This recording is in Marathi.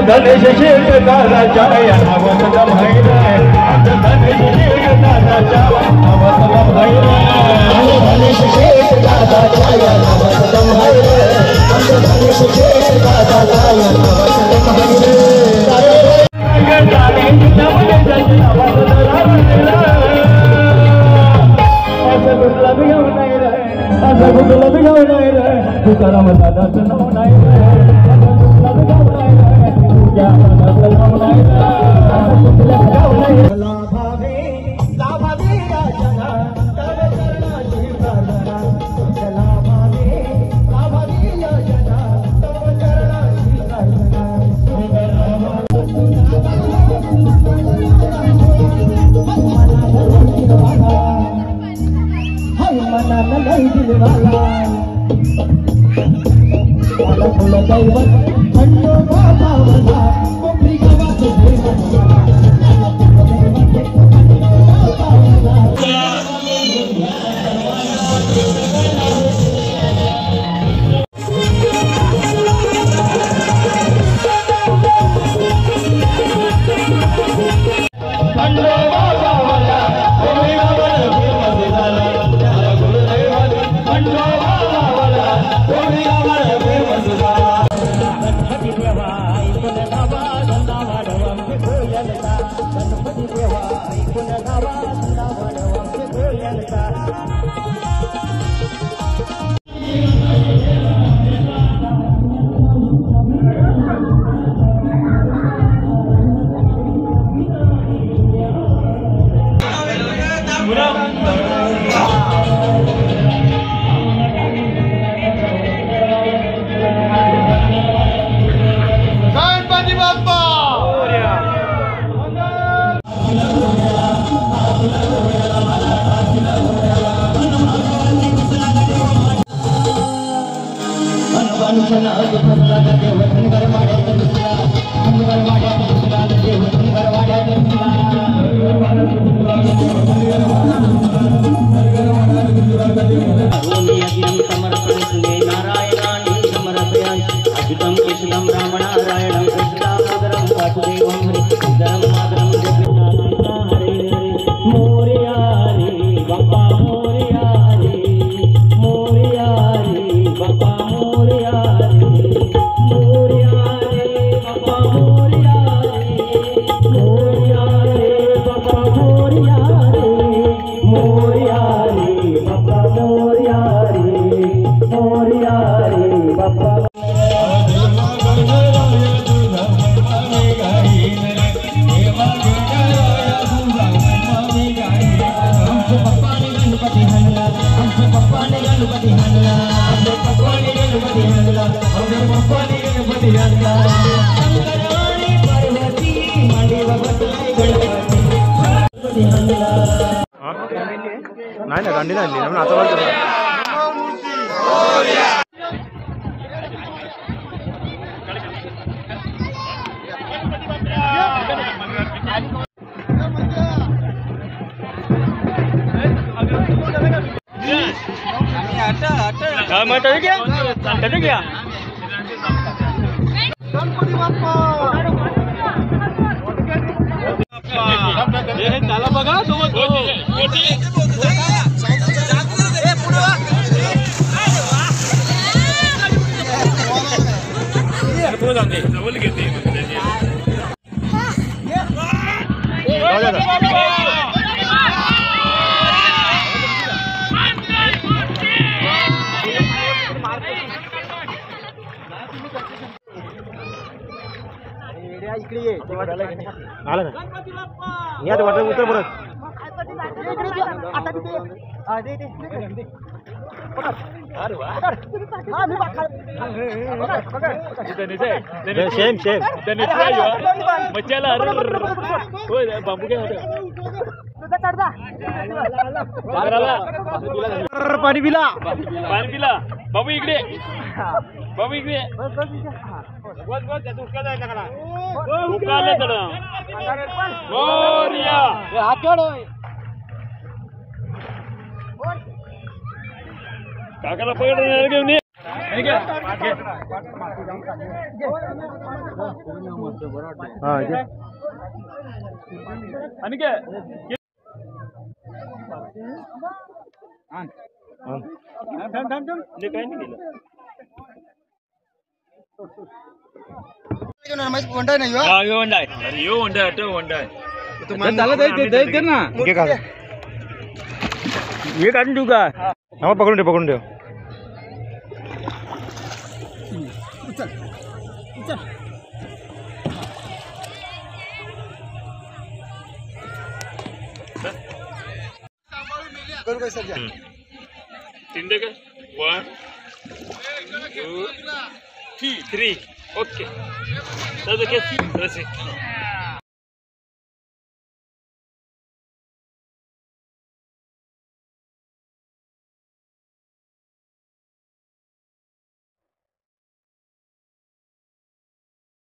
धनेश शेख दादाच्या या नावाचं माहिती आहे धनेश शेख दादाच्या नावाचं माहिती आहे धनेश शेख दादाच्या या नावाचं माहिती आहे धनेश शेख दादाच्या या नावाचं माहिती असं कुठला बिघाव नाही रे असं कुठला बिघाव नाही रे तुकाराम दादाचं नाव नाही रे नाही ना दांडी नाही म्हणून आता बोलतो क्या गणपती बाप्पा त्याला बघा सोबत जवळ घेते इकडे आलं ना या वाटत उत्तर परत सेम सेम बांबू काय पाणी पिला पाणी पिला बाबू इकडे बाबू इकडे काकाला पकड घेऊन ये आणि काय काय नाही केलं ये काढून देऊ का पकडून ठेव तीन दे का 1 2 3 ओके